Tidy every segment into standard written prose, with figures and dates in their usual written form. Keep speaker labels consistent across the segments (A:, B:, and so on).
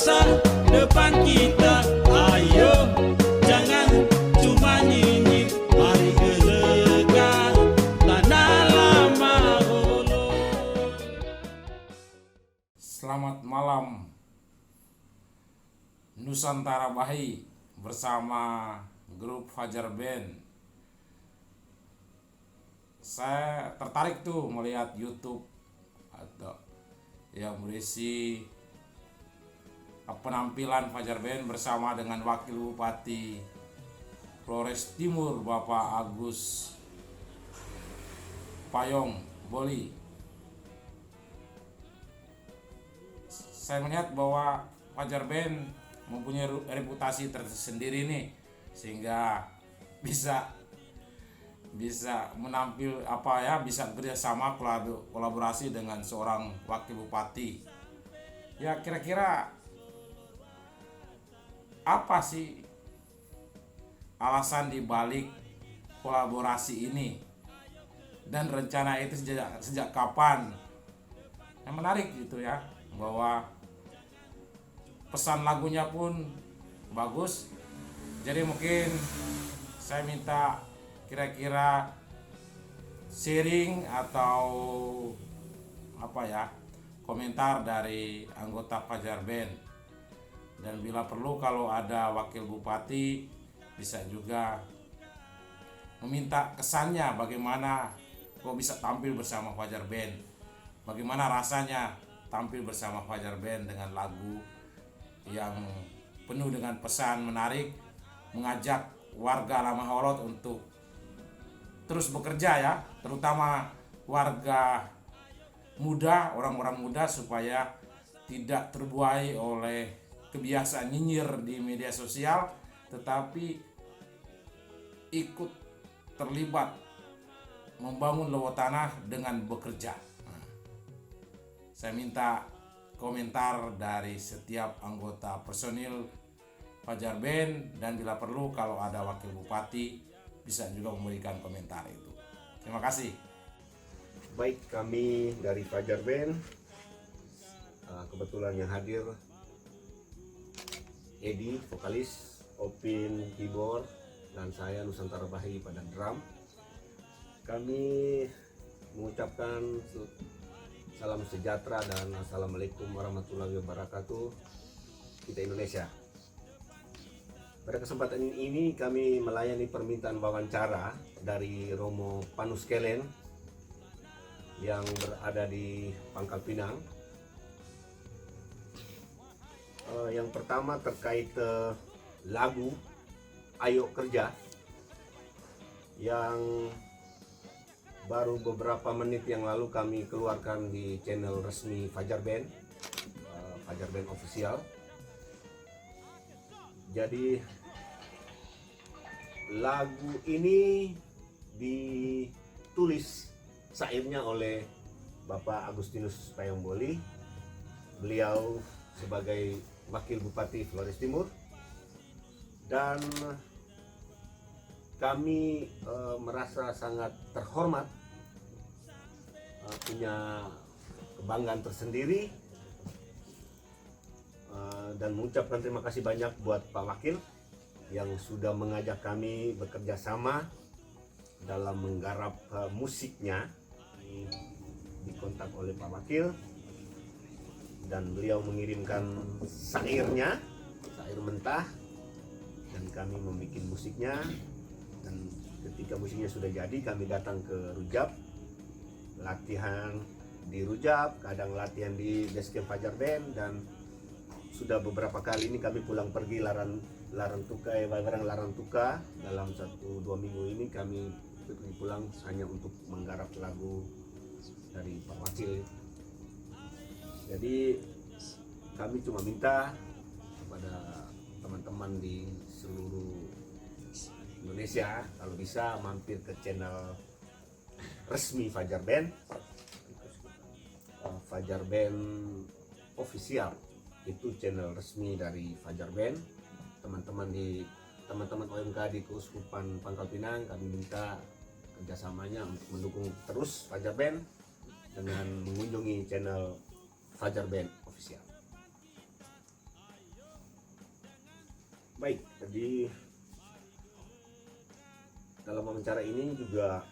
A: masa depan kita. Ayo jangan cuma nyinyir, mari gelegar tanah lama Holo.
B: Selamat malam Nusantara Bahi bersama grup Fajar Band. Saya tertarik tuh melihat YouTube atau yang berisi penampilan Fajar Band bersama dengan Wakil Bupati Flores Timur Bapak Agus Payong Boli. Saya melihat bahwa Fajar Band mempunyai reputasi tersendiri nih, sehingga bisa menampil bisa bekerjasama kolaborasi dengan seorang wakil bupati. Ya, kira-kira apa sih alasan dibalik kolaborasi ini dan rencana itu sejak kapan? Yang menarik gitu ya, bahwa pesan lagunya pun bagus. Jadi mungkin saya minta kira-kira sharing atau komentar dari anggota Fajar Band, dan bila perlu kalau ada wakil bupati bisa juga meminta kesannya bagaimana kok bisa tampil bersama Fajar Band, bagaimana rasanya tampil bersama Fajar Band dengan lagu yang penuh dengan pesan menarik, mengajak warga Lama Holot untuk terus bekerja ya, terutama warga muda, orang-orang muda, supaya tidak terbuai oleh kebiasaan nyinyir di media sosial, tetapi ikut terlibat membangun lowot tanah dengan bekerja. Saya minta komentar dari setiap anggota personil Fajar Band, dan bila perlu kalau ada wakil bupati bisa juga memberikan komentar itu. Terima kasih.
C: Baik, kami dari Fajar Band, kebetulan yang hadir Edi vokalis, Opin keyboard, dan saya Nusantara Bahi pada drum. Kami mengucapkan salam sejahtera dan assalamualaikum warahmatullahi wabarakatuh kita Indonesia. Pada kesempatan ini kami melayani permintaan wawancara dari Romo Panus Kelen yang berada di Pangkal Pinang. Yang pertama terkait lagu Ayo Kerja yang baru beberapa menit yang lalu kami keluarkan di channel resmi Fajar Band, Fajar Band Official. Jadi lagu ini ditulis syairnya oleh Bapak Agustinus Payong Boli. Beliau sebagai Wakil Bupati Flores Timur, dan kami merasa sangat terhormat, punya kebanggaan tersendiri, dan mengucapkan terima kasih banyak buat Pak Wakil yang sudah mengajak kami bekerja sama dalam menggarap musiknya. Dikontak oleh Pak Wakil dan beliau mengirimkan syairnya, syair mentah, dan kami membuat musiknya. Dan ketika musiknya sudah jadi, kami datang ke Rujab, latihan di Rujab, kadang latihan di basecamp Fajar Band, dan sudah beberapa kali ini kami pulang pergi larang tuka. Dalam 1-2 minggu ini kami pergi pulang hanya untuk menggarap lagu dari Pak Wakil. Jadi kami cuma minta kepada teman-teman di seluruh Indonesia kalau bisa mampir ke channel resmi Fajar Band, Fajar Band Official. Itu channel resmi dari Fajar Band. Teman-teman OMK di Keuskupan Pangkal Pinang, kami minta kerjasamanya untuk mendukung terus Fajar Band dengan mengunjungi channel Fajar Band Official. Baik, jadi dalam wawancara ini juga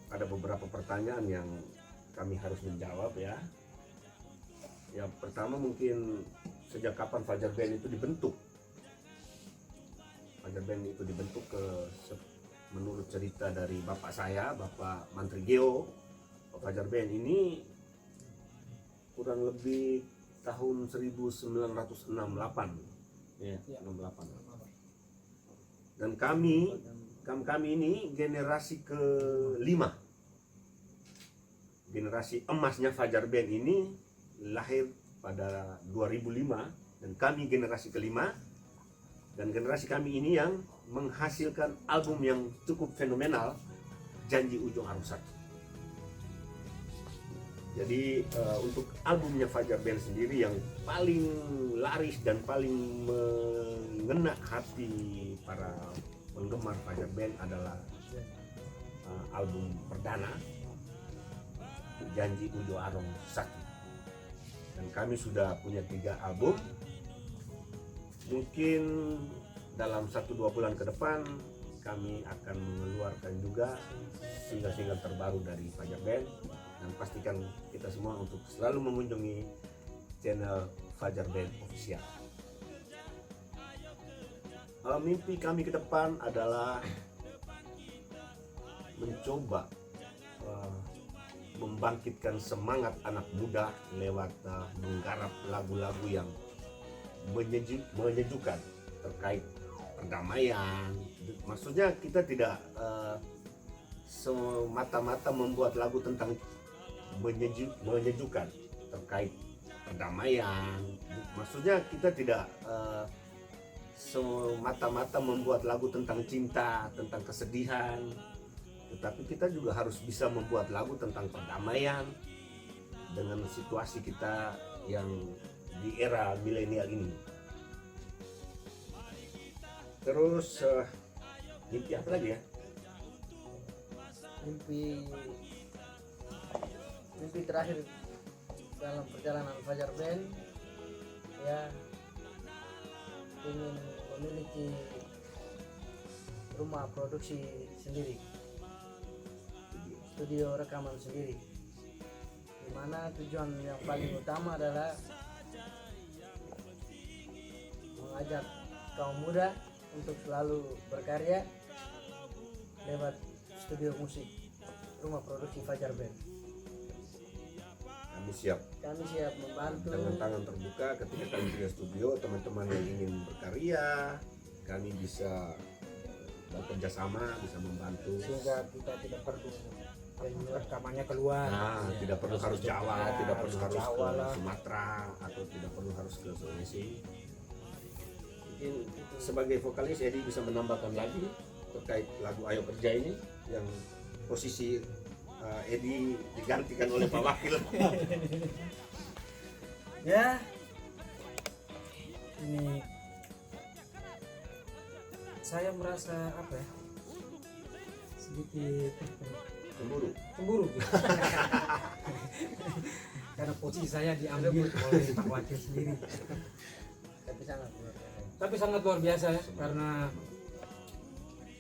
C: ada beberapa pertanyaan yang kami harus menjawab ya. Yang pertama mungkin sejak kapan Fajar Band itu dibentuk? Fajar Band itu dibentuk menurut cerita dari bapak saya, Bapak Mantri Geo. Fajar Band ini kurang lebih tahun 1968 ya, 68. Dan kami ini generasi kelima, generasi emasnya Fajar Band ini lahir pada 2005, dan kami generasi kelima, dan generasi kami ini yang menghasilkan album yang cukup fenomenal, Janji Ujung Arung Satu. Jadi untuk albumnya Fajar Band sendiri yang paling laris dan paling mengena hati para penggemar Fajar Band adalah album perdana, Janji Ujung Arung Satu. Dan kami sudah punya 3 album. Mungkin dalam 1-2 bulan ke depan kami akan mengeluarkan juga single-single terbaru dari Fajar Band. Dan pastikan kita semua untuk selalu mengunjungi channel Fajar Band Official. Mimpi kami ke depan adalah mencoba membangkitkan semangat anak muda lewat menggarap lagu-lagu yang menyejukkan terkait perdamaian. Maksudnya kita tidak semata-mata membuat lagu tentang menyejukkan terkait perdamaian. Maksudnya kita tidak semata-mata membuat lagu tentang cinta, tentang kesedihan, tetapi kita juga harus bisa membuat lagu tentang perdamaian dengan situasi kita yang di era milenial ini. Terus mimpi apa lagi ya?
D: Mimpi terakhir dalam perjalanan Fajar Band ya, ingin memiliki rumah produksi sendiri, studio rekaman sendiri, dimana tujuan yang paling utama adalah mengajak kaum muda untuk selalu berkarya lewat studio musik, rumah produksi Fajar Band.
C: Kami siap
D: membantu
C: dengan tangan terbuka ketika kami punya studio. Teman-teman yang ingin berkarya, kami bisa bekerja sama, bisa membantu
E: sehingga kita tidak perlu rekamannya keluar.
C: Nah, tidak perlu harus Jawa, tidak perlu harus ke
E: Jawa
C: Sumatera, atau tidak perlu harus ke Sulawesi. Mungkin sebagai vokalis Edi bisa menambahkan lagi terkait lagu Ayo Kerja ini, yang posisi Edi digantikan oleh Pak Wakil.
E: Ya, ini saya merasa apa ya, sedikit cemburu gitu. Karena posisi saya diambil oleh Pak Wakil sendiri. Tapi sangat luar biasa ya, karena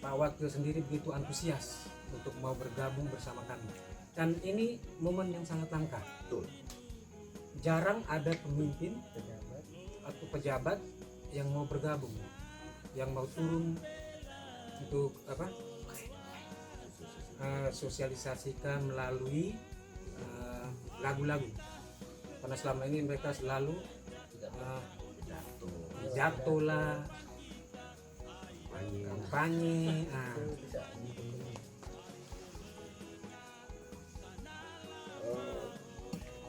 E: Pak Wakil sendiri begitu antusias untuk mau bergabung bersama kami. Dan ini momen yang sangat langka.
C: Betul.
E: Jarang ada pemimpin atau pejabat yang mau bergabung, yang mau turun untuk apa? Sosialisasikan melalui lagu-lagu. Karena selama ini mereka selalu pidato lah, kampanye.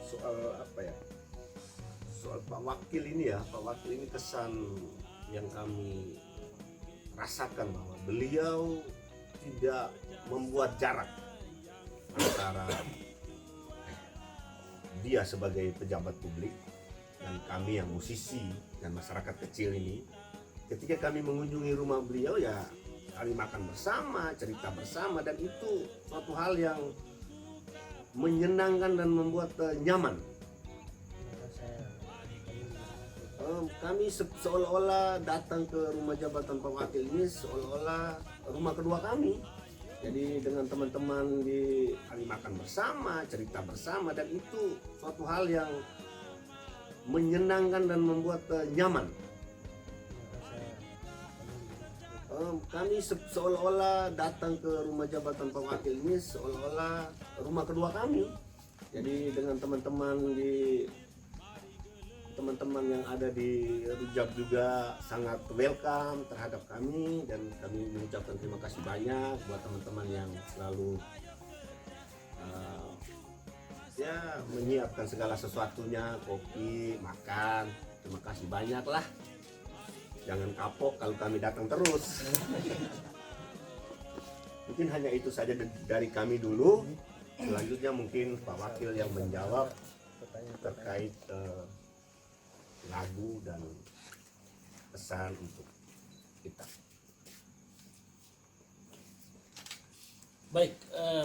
C: Soal apa ya? Soal Pak Wakil ini ya, Pak Wakil ini kesan yang kami rasakan bahwa beliau tidak membuat jarak antara dia sebagai pejabat publik dan kami yang musisi dan masyarakat kecil ini. Ketika kami mengunjungi rumah beliau ya, kami makan bersama, cerita bersama, dan itu suatu hal yang menyenangkan dan membuat nyaman. kami seolah-olah datang ke rumah jabatan Pak Wakil ini seolah-olah rumah kedua kami. Jadi dengan teman-teman di kami makan bersama, cerita bersama, dan itu suatu hal yang menyenangkan dan membuat nyaman. Kami seolah-olah datang ke rumah jabatan Pak Wakil ini seolah-olah rumah kedua kami. Jadi dengan teman-teman yang ada di Rujak juga sangat welcome terhadap kami, dan kami mengucapkan terima kasih banyak buat teman-teman yang selalu ya menyiapkan segala sesuatunya, kopi, makan. Terima kasih banyak lah. Jangan kapok kalau kami datang terus. Mungkin hanya itu saja dari kami dulu. Selanjutnya mungkin Pak Wakil yang menjawab terkait lagu dan pesan untuk kita.
A: Baik,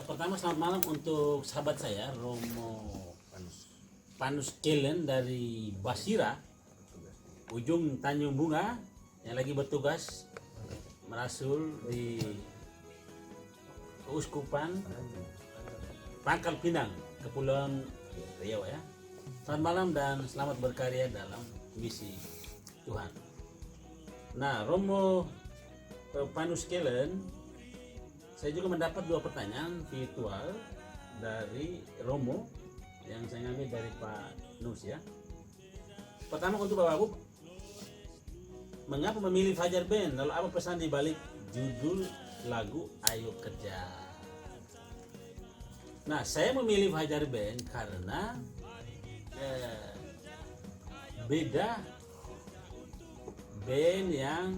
A: pertama selamat malam untuk sahabat saya Romo Panus Kelen dari Basira, ujung Tanjung Bunga, yang lagi bertugas merasul di Keuskupan Pangkal Pinang, Kepulauan Riau ya. Selamat malam dan selamat berkarya dalam misi Tuhan. Nah, Romo Panus Kelen, saya juga mendapat 2 pertanyaan virtual dari Romo yang saya ambil dari Pak Nus ya. Pertama untuk Bapak Ibu, mengapa memilih Fajar Band? Lalu apa pesan di balik judul lagu Ayo Kerja? Nah, saya memilih Fajar Band karena beda band yang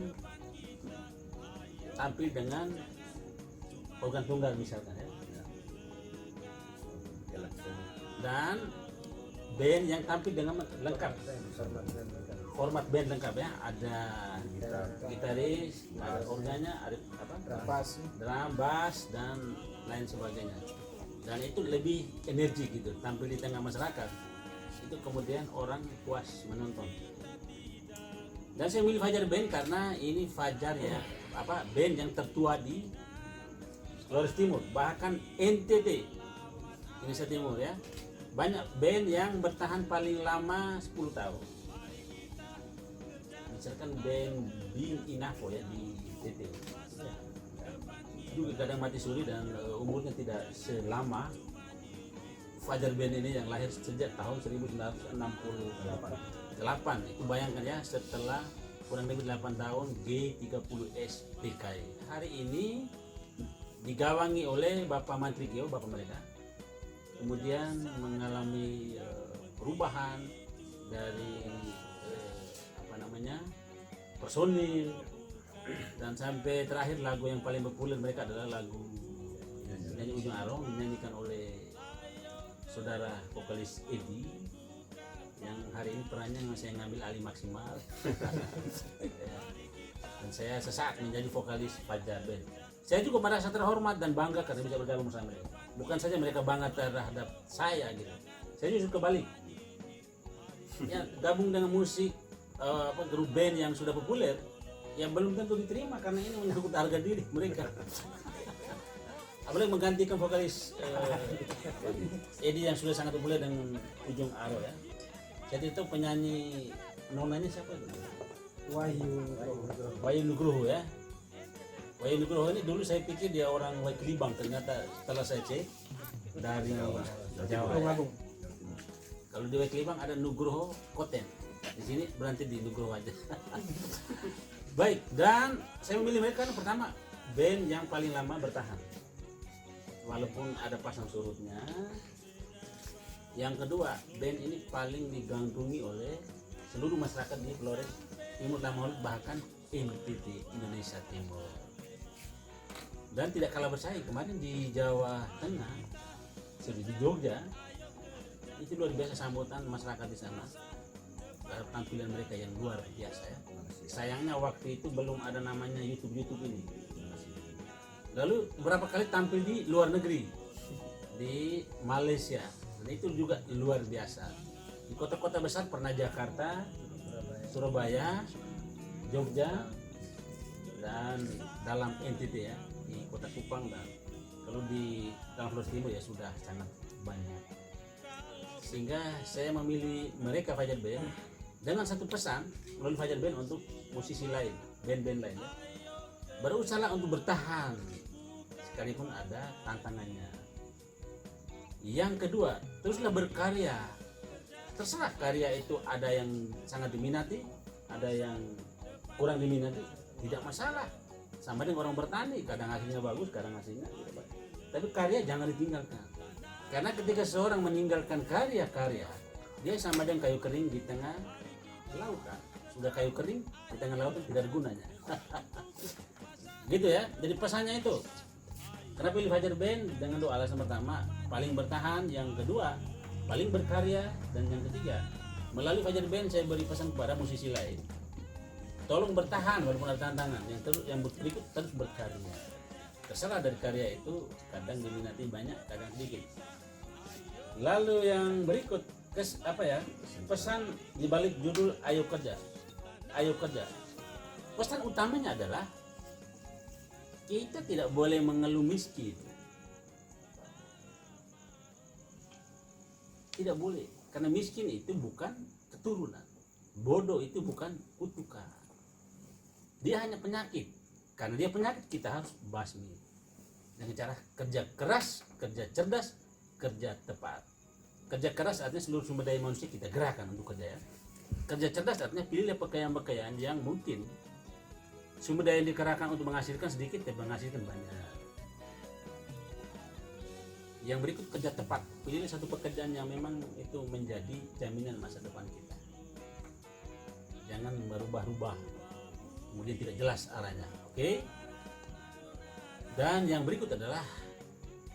A: tampil dengan organ tunggal misalkan ya, dan band yang tampil dengan lengkap, format band lengkap ya, ada gitaris, ada organnya, ada apa, drum, bass dan lain sebagainya, dan itu lebih energi gitu, tampil di tengah masyarakat itu kemudian orang puas menonton. Dan saya milih Fajar Band karena ini Fajar ya, apa, band yang tertua di Flores Timur, bahkan NTT, Indonesia Timur ya. Banyak band yang bertahan paling lama 10 tahun. Misalkan band Bing Inafo ya di NTT. Juga kadang mati suri dan umurnya tidak selama Fajar Band ini yang lahir sejak tahun 1968. Itu bayangkan ya, setelah kurang lebih 8 tahun G30S PKI. Hari ini digawangi oleh Bapak Mantri Geo, Bapak mereka. Kemudian mengalami perubahan dari personil, dan sampai terakhir lagu yang paling populer mereka adalah lagu Nyanyi Ujung Arong, dinyanyikan oleh saudara vokalis Edi yang hari ini perannya saya ngambil alih maksimal. Dan saya sesaat menjadi vokalis Fajar Band. Saya juga merasa terhormat dan bangga karena bisa bergabung bersama mereka. Bukan saja mereka bangga terhadap saya gitu, saya juga kebalik ya, gabung dengan musik grup band yang sudah populer yang belum tentu diterima karena ini menyangkut harga diri mereka. Apalagi menggantikan vokalis Edi yang sudah sangat populer dengan Ujung Aro ya. Jadi itu penyanyi nonanya siapa itu? Wahyu Nugroho ya. Wahyu Nugroho ini dulu saya pikir dia orang Waikilibang, ternyata setelah saya cek dari Jawa. Kalau di Waikilibang ada Nugroho Koten, di sini berhenti di Nugroho aja. Baik, dan saya memilih mereka karena pertama band yang paling lama bertahan, walaupun ada pasang surutnya. Yang kedua, band ini paling digandrungi oleh seluruh masyarakat di Flores Timur Lamongan, bahkan NTT Indonesia Timur. Dan tidak kalah bersaing kemarin di Jawa Tengah, di Jogja, itu luar biasa sambutan masyarakat di sana terhadap tampilan mereka yang luar biasa ya. Sayangnya waktu itu belum ada namanya YouTube ini. Lalu beberapa kali tampil di luar negeri, di Malaysia, dan itu juga luar biasa. Di kota-kota besar pernah Jakarta, Surabaya, Jogja, dan dalam NTT ya di Kota Kupang, dan kalau di dalam Flores Timur ya sudah sangat banyak. Sehingga saya memilih mereka Fajar Band dengan satu pesan melalui Fajar Band untuk musisi lain, band-band lain ya. Berusaha untuk bertahan sekalipun ada tantangannya. Yang kedua, teruslah berkarya. Terserah karya itu ada yang sangat diminati, ada yang kurang diminati, tidak masalah. Sama dengan orang bertani, kadang hasilnya bagus, kadang hasilnya tidak bagus. Tapi karya jangan ditinggalkan. Karena ketika seorang meninggalkan karya-karya, dia sama dengan kayu kering di tengah lautan. Sudah kayu kering di tengah lautan tidak ada gunanya. Gitu ya. Jadi pesannya itu. Kenapa pilih Fajar Band? Dengan dua alasan. Pertama, paling bertahan. Yang kedua, paling berkarya. Dan yang ketiga, melalui Fajar Band saya beri pesan kepada musisi lain. Tolong bertahan walaupun ada tantangan. Yang berikut terus berkarya. Terserah dari karya itu, kadang diminati banyak, kadang sedikit. Lalu yang berikut pesan di balik judul Ayo Kerja. Ayo Kerja. Pesan utamanya adalah kita tidak boleh mengeluh miskin. Tidak boleh, karena miskin itu bukan keturunan. Bodoh itu bukan kutukan. Dia hanya penyakit. Karena dia penyakit, kita harus basmi dengan cara kerja keras, kerja cerdas, kerja tepat. Kerja keras artinya seluruh sumber daya manusia kita gerakan untuk kerja ya. Kerja cerdas artinya pilihlah pekerjaan-pekerjaan yang mungkin sumber daya yang dikerahkan untuk menghasilkan sedikit dan menghasilkan banyak. Yang berikut kerja tepat. Pilihlah satu pekerjaan yang memang itu menjadi jaminan masa depan kita. Jangan berubah-ubah, kemudian tidak jelas arahnya. Oke? Dan yang berikut adalah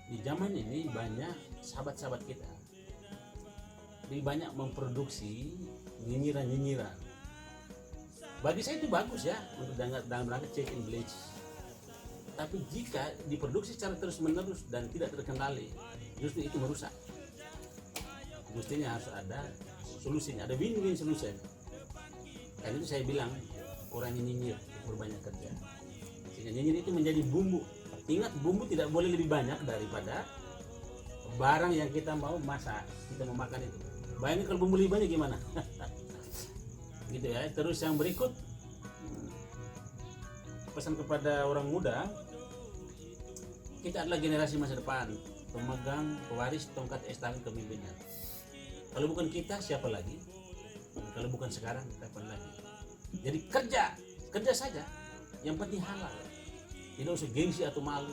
A: di zaman ini banyak sahabat-sahabat kita lebih banyak memproduksi nyinyiran-nyinyiran. Bagi saya itu bagus ya untuk dalam rangka check and balance. Tapi jika diproduksi secara terus-menerus dan tidak terkendali, justru itu merusak. Justinya harus ada solusinya, ada win-win solution. Karena itu saya bilang orang yang nyinyir berbanyak kerja. Sehingga nyinyir itu menjadi bumbu. Ingat, bumbu tidak boleh lebih banyak daripada barang yang kita mau masak, kita mau makan itu. Bayangin kalau bumbu lebih banyak gimana? Gitu ya. Terus yang berikut, pesan kepada orang muda, kita adalah generasi masa depan, pemegang pewaris tongkat estafet kepemimpinan. Kalau bukan kita, siapa lagi? Kalau bukan sekarang, kapan lagi? Jadi kerja saja. Yang penting halal, tidak usah gengsi atau malu.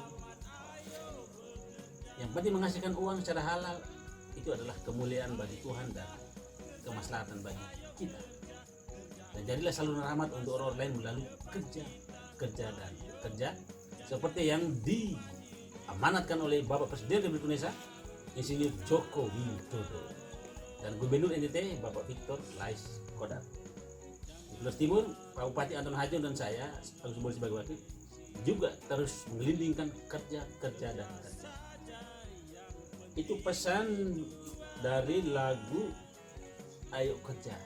A: Yang penting menghasilkan uang secara halal, itu adalah kemuliaan bagi Tuhan dan kemaslahatan bagi kita. Dan jadilah saluran rahmat untuk orang lain melalui kerja seperti yang diamanatkan oleh Bapak Presiden Republik Indonesia Insinyur Joko Widodo dan Gubernur NTT Bapak Victor Laiskodat. Di Flores Timur, Pak Bupati Anton Hajun dan saya sebagai wakil juga terus menggelindingkan kerja. Itu pesan dari lagu Ayo Kerja.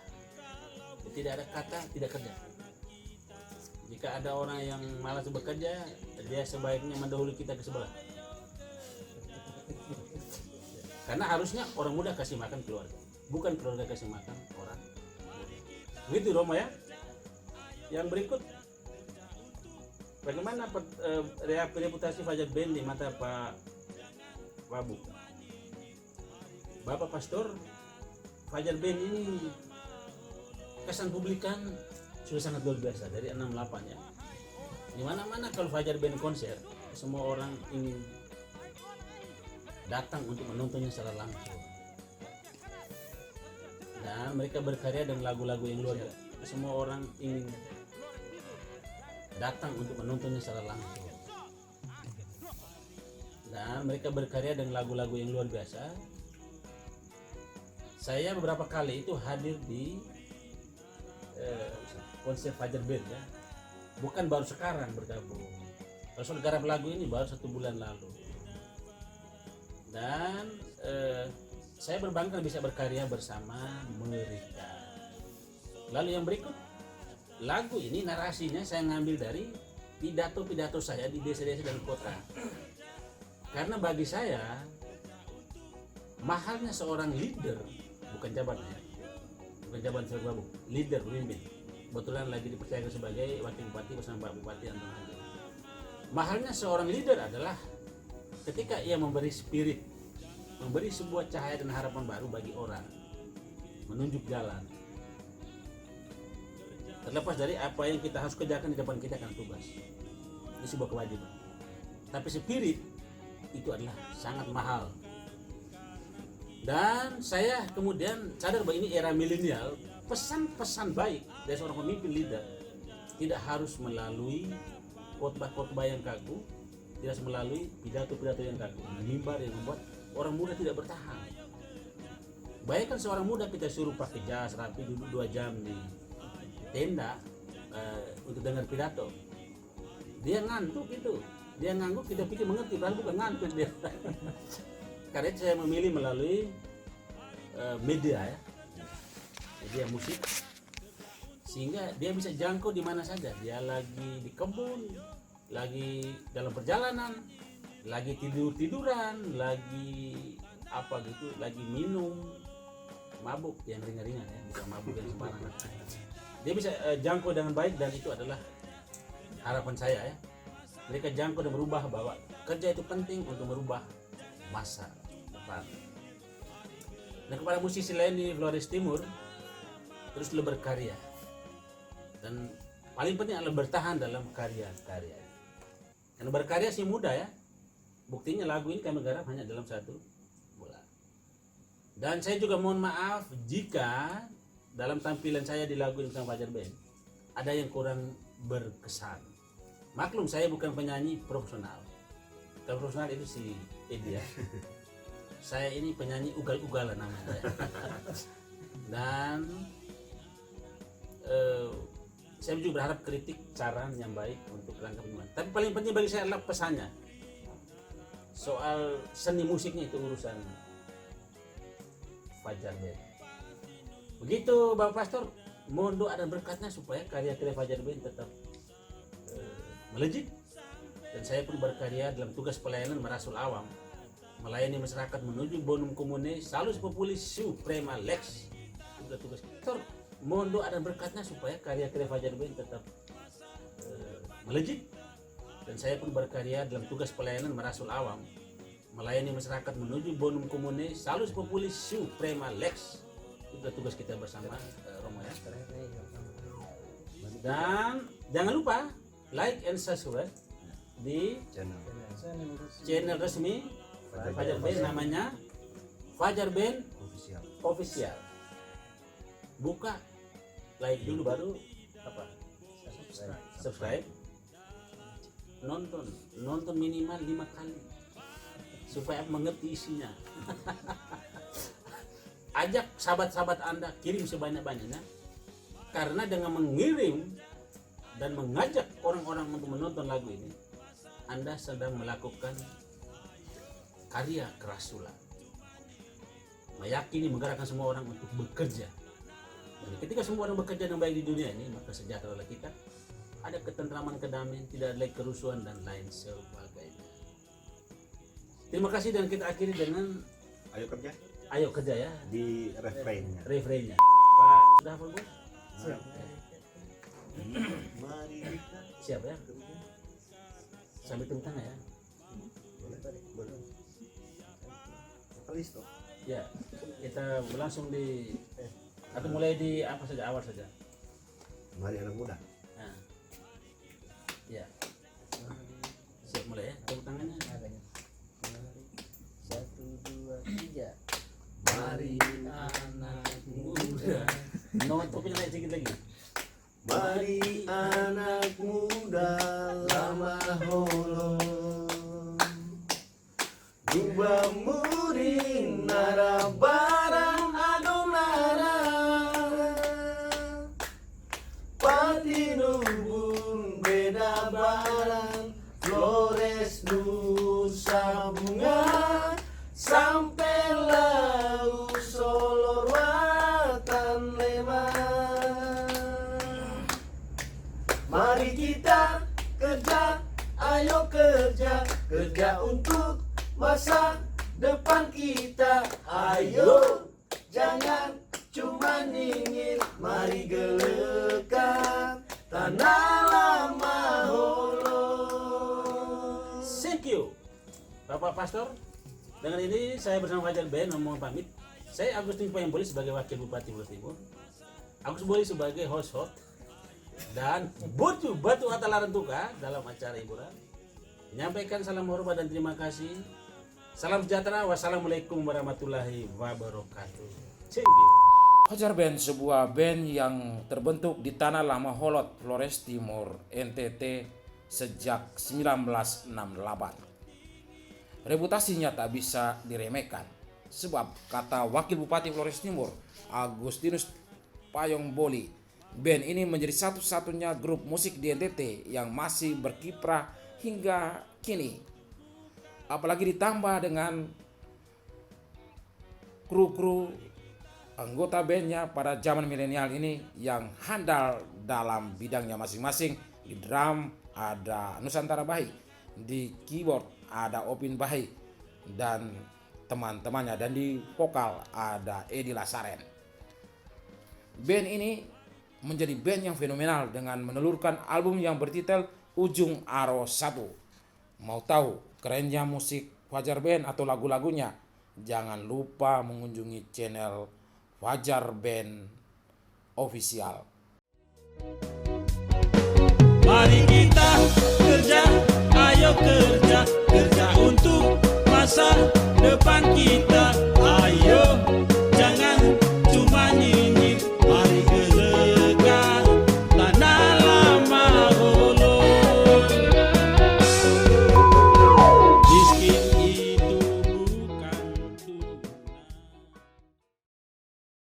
A: Tidak ada kata tidak kerja. Jika ada orang yang malas bekerja, dia sebaiknya mendahului kita ke sebelah. Karena harusnya orang muda kasih makan keluarga, bukan keluarga kasih makan orang muda. Begitu Romo ya. Yang berikut, bagaimana reputasi Fajar Band di mata Pak Wabu? Bapak Pastor, Fajar Band ini kesan publikan sudah sangat luar biasa dari 68 ya. Di mana-mana kalau Fajar Band konser, semua orang ingin datang untuk menontonnya secara langsung. Dan mereka berkarya dengan lagu-lagu yang luar biasa. Semua orang ingin datang untuk menontonnya secara langsung. Dan mereka berkarya dengan lagu-lagu yang luar biasa. Saya beberapa kali itu hadir di konser Fajar Band ya, bukan baru sekarang bergabung. Kalau soal garap lagu ini baru 1 bulan lalu. Dan saya berbangga bisa berkarya bersama mereka. Lalu yang berikut, lagu ini narasinya saya ngambil dari pidato-pidato saya di desa-desa dan kota. Karena bagi saya mahalnya seorang leader, bukan jabatan ya, bukan jabatan sebagai babuk, leader, pemimpin. Kebetulan lagi dipercayakan sebagai wakil bupati bersama Pak Bupati Anton Haji. Mahalnya seorang leader adalah ketika ia memberi spirit, memberi sebuah cahaya dan harapan baru bagi orang, menunjuk jalan. Terlepas dari apa yang kita harus kerjakan di depan kita kan tugas, ini sebuah kewajiban. Tapi spirit itu adalah sangat mahal. Dan saya kemudian sadar bahwa ini era milenial, pesan-pesan baik dari seorang pemimpin leader tidak harus melalui khotbah-khotbah yang kaku, tidak harus melalui pidato-pidato yang kaku, mimbar yang membuat orang muda tidak bertahan. Bayangkan seorang muda kita suruh pakai jas rapi duduk 2 jam di tenda untuk dengar pidato, dia ngantuk itu, dia ngangguk, kita pikir mengerti, padahal bukan ngantuk dia. Karena itu saya memilih melalui media ya, media musik, sehingga dia bisa jangkau di mana saja. Dia lagi di kebun, lagi dalam perjalanan, lagi tiduran, lagi apa gitu, lagi minum, mabuk yang ringan-ringan ya, bukan mabuk yang sembarangan. Dia bisa jangkau dengan baik, dan itu adalah harapan saya ya. Mereka jangkau dan berubah, bahwa kerja itu penting untuk merubah masa depan. Dan kepada musisi lain di Flores Timur, teruslah berkarya, dan paling penting adalah bertahan dalam karya-karya. Karena berkarya sih mudah ya, buktinya lagu ini kami garap hanya dalam 1 bulan. Dan saya juga mohon maaf jika dalam tampilan saya di lagu ini sama Fajar Band ada yang kurang berkesan. Maklum, saya bukan penyanyi profesional. Kalau profesional itu si Edi ya. Saya ini penyanyi ugal-ugalan namanya. Dan saya juga berharap kritik, saran yang baik untuk langkah penyembuhan. Tapi paling penting bagi saya adalah pesannya. Soal seni musiknya itu urusan Fajar Band. Begitu Bapak Pastor, mohon doa dan berkatnya supaya karya-karya Fajar Band tetap melejit. Dan saya pun berkarya dalam tugas pelayanan merasul awam, melayani masyarakat menuju bonum comune, salus populis suprema lex. Itu tugas kita. Mohon doa dan berkatnya supaya karya-karya Fajar Band tetap melejit. Dan saya pun berkarya dalam tugas pelayanan merasul awam, melayani masyarakat menuju bonum comune, salus populis suprema lex. Itu tugas kita bersama Romo ya. Dan jangan lupa like and subscribe di channel resmi Fajar Band, namanya Fajar Band Official. Buka, like dulu baru apa? Subscribe. Nonton minimal 5 kali supaya mengerti isinya. Ajak sahabat-sahabat Anda, kirim sebanyak-banyaknya, karena dengan mengirim dan mengajak orang-orang untuk menonton lagu ini, Anda sedang melakukan karya kerasulan, meyakini, menggerakkan semua orang untuk bekerja. Dan ketika semua orang bekerja dengan baik di dunia ini, maka sejahteralah kita, ada ketentraman, kedamaian, tidak ada lagi kerusuhan dan lain sebagainya. Terima kasih, dan kita akhiri dengan ayo kerja ya,
C: di refrainnya.
A: Pak, sudah hafal Bu? Siap. Siap ya. Sambil tepuk tangan ya. Ya, kita langsung di atau mulai di apa saja, awal saja.
C: Mari anak muda.
A: Nah. Ya. Siap mulai ya, tepuk tangannya.
D: 1, 2, 3.
A: Mari anak muda. Topinya naik sedikit lagi.
C: Mari anak muda lama holo, Jubah muring nara barang adonara, Pati nubun beda barang, Flores Nusa Bunga, sampai lau solor watan lebar. Mari kita kerja, ayo kerja, kerja untuk masa depan kita. Ayo, jangan cuma ingin, mari gelekan tanah lama Holo.
A: Thank you, Bapak Pastor. Dengan ini saya bersama Fajar Ben mohon pamit. Saya Agustin Payemboli sebagai Wakil Bupati Flores Timur, Agus Boli sebagai host dan Batu Atalaran Tuka dalam acara hiburan. Menyampaikan salam hormat dan terima kasih. Salam sejahtera. Wassalamualaikum warahmatullahi wabarakatuh. Thank you.
B: Fajar Band, sebuah band yang terbentuk di Tanah Lama Holot, Flores Timur, NTT sejak 1968. Reputasinya tak bisa diremehkan, sebab kata Wakil Bupati Flores Timur, Agustinus Payemboli, band ini menjadi satu-satunya grup musik di NTT yang masih berkiprah hingga kini. Apalagi ditambah dengan kru-kru anggota bandnya pada zaman milenial ini yang handal dalam bidangnya masing-masing. Di drum ada Nusantara Bahi, di keyboard ada Opin Bahi dan teman-temannya, dan di vokal ada Edi Lasaren. Band ini menjadi band yang fenomenal dengan menelurkan album yang bertitel Ujung Aro 1. Mau tahu kerennya musik Fajar Band atau lagu-lagunya? Jangan lupa mengunjungi channel Fajar Band Official.